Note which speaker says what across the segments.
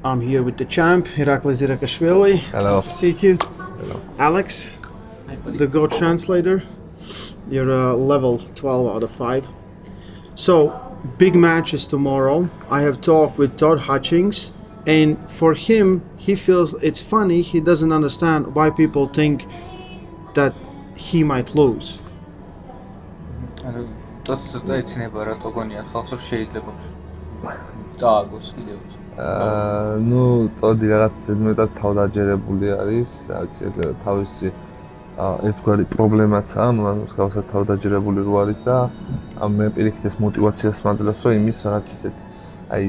Speaker 1: I'm here with the champ, Iraklis Irakashvili.
Speaker 2: Hello.
Speaker 1: Nice to see you.
Speaker 2: Hello.
Speaker 1: Alex, the GOAT translator. You're level 12 out of 5. So, big matches tomorrow. I have talked with Todd Hutchings, and for him, he feels it's funny. He doesn't understand why people think that he might lose.
Speaker 2: ნუ ტოდი რაღაც მეტად თავდაჯერებული არის, რაც თავისი ერთგვარი პრობლემაცაა, მან მსგავსად თავდაჯერებული რო არის და მე პირიქით ეს мотивაციას მაძლევს, რომ იმის რაღაც ისეთ აი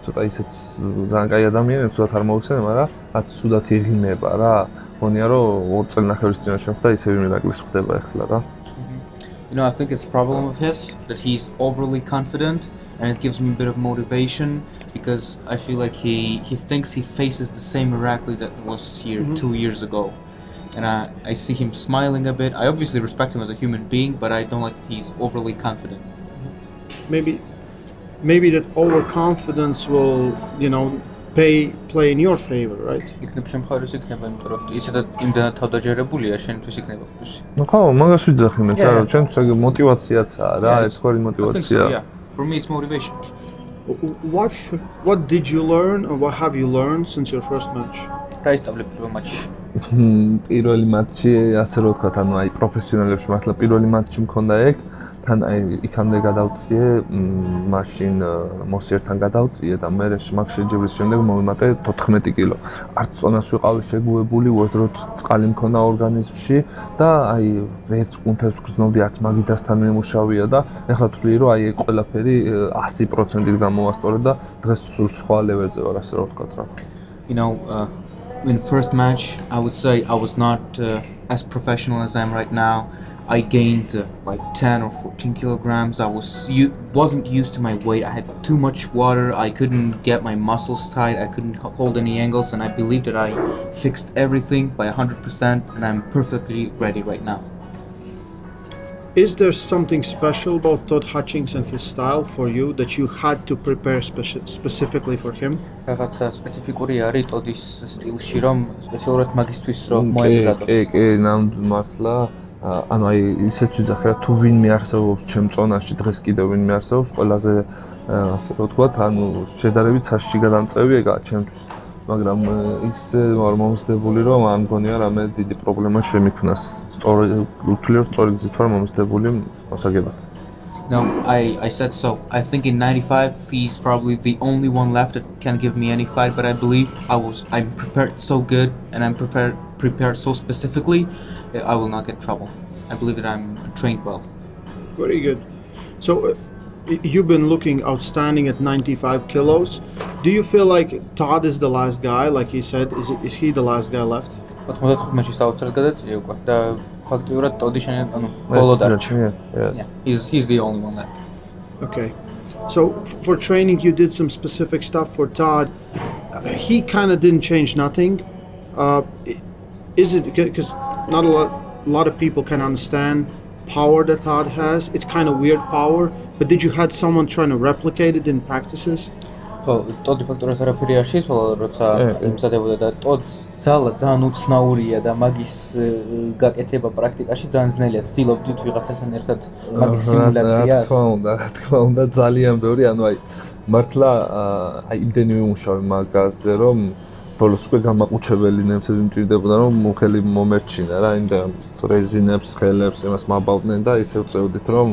Speaker 2: ცოტა ისეთ ძალიან კაი ადამიანებს ცოტა არ მოუხსენე, მაგრამ რაც სუდათ იღიმება რა. მგონია რომ 2 წელნახევრის წინაშე ხდა ისევ მირაკლის ხდება ახლა რა.
Speaker 3: You know, I think it's a problem of his that he's overly confident, and it gives me a bit of motivation because I feel like he thinks he faces the same Irakli that was here 2 years ago. And I see him smiling a bit. I obviously respect him as a human being, but I don't like that he's overly confident.
Speaker 1: Maybe that overconfidence will, you know, play in your favor, right?
Speaker 2: ხო, მაგას ვიძახი მეც არა, ჩვენთვის ეგ мотивაციაცაა რა, ერთგვარი мотивაცია.
Speaker 3: Yeah. For me it's motivation.
Speaker 1: What did you learn or what have you learned since your first match?
Speaker 2: პირველი მატჩი, ასე რომ ვთქვათ, ანუ აი პროფესიონალებში მართლა პირველი მატჩი მქონდა ეგ, თან აი იქამდე გადავწიე, მაშინ მოსიერთან გადავწიე და მე მაგ შეჯიბრის შემდეგ მომიმატე 14 კილო. არც წონას ვიყავი შეგუებული, უაზროდ წყალი მქონდა ორგანიზმში და აი ვერც კუნთებს გრძნობდი, არც მაგიდასთან მემუშავია და ეხლა თვლი რომ აი ეგ ყველაფერი 100%-ით გამოვასწორე და დღეს სულ სხვა ლეველზე ვარ, ასე რომ ვთქვათ რა.
Speaker 3: You know, in first match, I would say I was not as professional as I am right now. I gained like 10 or 14 kilograms. I wasn't used to my weight. I had too much water. I couldn't get my muscles tight. I couldn't hold any angles, and I believe that I fixed everything by 100%, and I'm perfectly ready right now.
Speaker 1: Is there something special about Todd Hutchings and his style for you that you had to prepare specifically for him?
Speaker 3: რაღაცა სპეციფიკური არის ტოდის სტილში, რომ სპეციალურად მაგისთვის რომ მოემზადო.
Speaker 2: კი, ნამდვილად მართლა. ანუ აი ისეთ ვიძახე რა, თუ ვინმე არსებობს ჩემ წონაში დღეს კიდევ ვინმე არსებობს, ყველაზე ასე რომ ვთქვათ, ანუ შედარებით საშიში გადამწევი ეგაა ჩემთვის. მაგრამ ის ვარ მომზადებული, რომ არ მგონია რამე დიდი პრობლემა შემიქმნას. სწორი გზით ვარ მომზადებული მოსაგებად.
Speaker 3: No, I said so. I think in 95 he's probably the only one left that can give me any fight, but I believe I'm prepared so good and I'm prepared so specifically that I will not get trouble. I believe that I'm trained well.
Speaker 1: Very good. So you've been looking outstanding at 95 kilos. Do you feel like Todd is the last guy, like he said? Is he the last guy left?
Speaker 3: He's the only one left.
Speaker 1: Okay. So for training you did some specific stuff for Todd. He kind of didn't change nothing. Is it because not a lot of people can understand power that Todd has? It's kind of weird power, but did you had someone trying to replicate it in practices?
Speaker 3: ხო, ტოდი ფაქტორად არაფერი არ შეიცვალა, როცა იმზადებოდა და ტოდს ძალიან უცნაურია და მაგის გაკეთება პრაქტიკაში ძალიან ძნელია. ცდილობდით ვიღაცასთან ერთად მაგის სიმულაციას.
Speaker 2: რა თქმა უნდა, ძალიან ბევრი, ანუ აი მართლა აი იმდენი ვიმუშავე მაგაზე, რომ ბოლოს უკვე გამაყუჩებელი ნემსები მჭირდებოდა, რომ ხელი მომერჩინა რა, იმდენ რეზინებს, ხელებს, იმას მაბავდნენ და ისე ვწევდით, რომ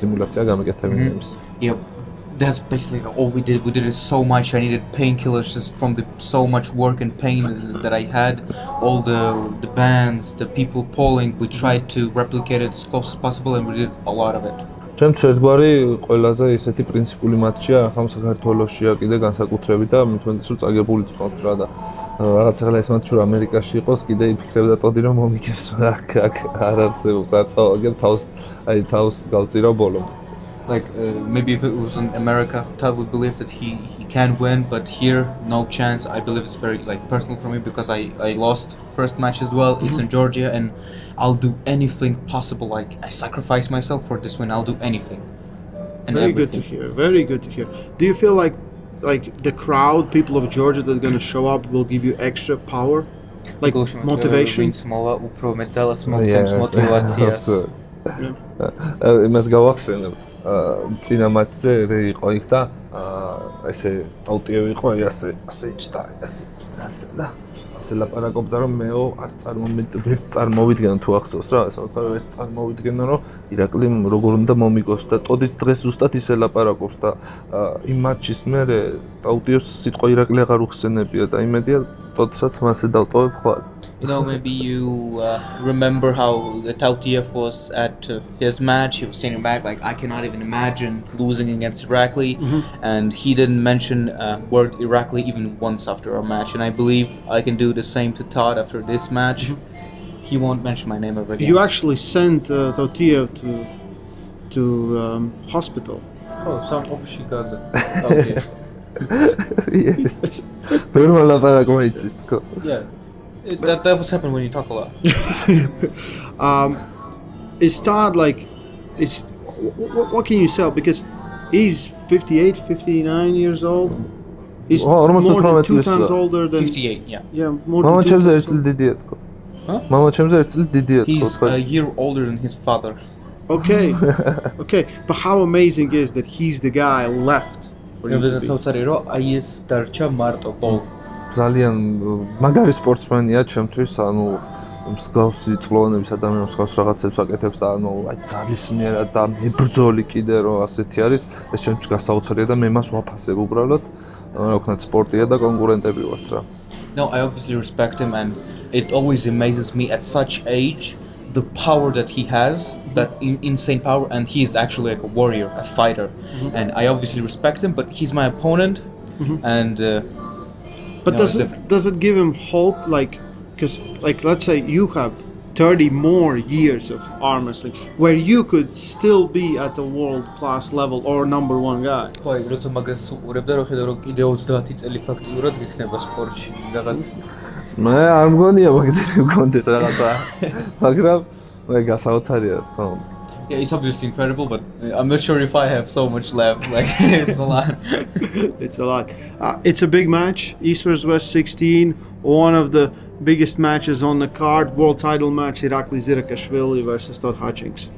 Speaker 2: სიმულაცია გამეკეთებინა იმის.
Speaker 3: Yep. That's basically all we did. We did it so much. I needed painkillers just from so much work and pain that I had. All the bands, the people pulling, we tried to replicate it as close as possible, and we did a lot of it.
Speaker 2: ჩემთვის ერთგვარი ყველაზე ისეთი პრინციპული მატჩია ახლა საქართველოშია კიდე განსაკუთრებით და მithmetes რომ წაგებული თქვათ რა და რაღაც ახლა ეს მატჩი რომ ამერიკაში იყოს კიდე იფიქრებდა ტოდი რომ მომიგებს რა აქ არ არსებობს არ წავაგებ თავს გავწირო ბოლომდე.
Speaker 3: Like maybe if it was in America, Todd would believe that he can win, but here no chance. I believe it's very like personal for me because I lost first match as well. It's in Georgia, and I'll do anything possible. Like I sacrifice myself for this win. I'll do anything. And
Speaker 1: very good to hear. Very good to hear. Do you feel like like the crowd, people of Georgia that are going to show up will give you extra power, like motivation.
Speaker 2: იმას გავახსენებ წინა მატჩზე რე იყო იქ და ესე ტაუტიევი იყო ასე იჭდა ასე ლაპარაკობდა რომ მეო არ წარმოვიდგენ თუ ახსოვს რა ეს წარმოვიდგენო რომ ირაკლი როგორ უნდა მომიგოს და ტოდიც დღეს ზუსტად ისე ლაპარაკობს და იმ მატჩის მერე ტაუტიევს სიტყვა ირაკლი აღარ უხსენებია და იმედია ტოდსაც მასე დავტოვებ ხვალ.
Speaker 3: You know, maybe you remember how Tautiev was at his match. He was standing back like, I cannot even imagine losing against Irakli. And he didn't mention word Irakli even once after our match. And I believe I can do the same to Todd after this match. He won't mention my name ever again.
Speaker 1: You actually sent Tautiev to hospital.
Speaker 3: Oh, some obviously got it. Okay.
Speaker 2: Yes.
Speaker 3: Yeah. That was happening when you talk a lot.
Speaker 1: It's Todd like, what can you say? Because he's 58, 59 years old. He's more than 2 times older than...
Speaker 3: 58, yeah.
Speaker 1: Yeah, more than 2 times older.
Speaker 3: Huh? He's a year older than his father.
Speaker 1: Okay, okay. But how amazing is that he's the guy left for you to be?
Speaker 2: ძალიან მაგარი სპორტსმენია ჩემთვის, ანუ მსგავსი წლოვანების ადამიანებს მსგავს რაღაცებს აკეთებს და ანუ აი ძალისმიერად და მებრძოლი კიდე რომ ასეთი არის, ეს ჩემთვის გასაოცარია და მე მას ვაფასებ უბრალოდ, რა ვქნათ, სპორტია და კონკურენტები ვართ რა.
Speaker 3: No, I obviously respect him and it always amazes me at such age the power that he has, that insane power, and he is actually like a warrior, a fighter. And I obviously respect him, but he's my opponent and
Speaker 1: but does it give him hope, like, because like let's say you have 30 more years of arm wrestling where you could still be at the world class level or number 1 guy?
Speaker 2: მე არ მგონია მაგდენი მგონდეს რაღაცა, მაგრამ მე გასაოცარია თქო.
Speaker 3: Yeah, it's obviously incredible, but I'm not sure if I have so much left. Like, it's a lot.
Speaker 1: It's a lot. It's a big match. East vs West 16, one of the biggest matches on the card. World title match, Irakli Zirakashvili versus Todd Hutchings.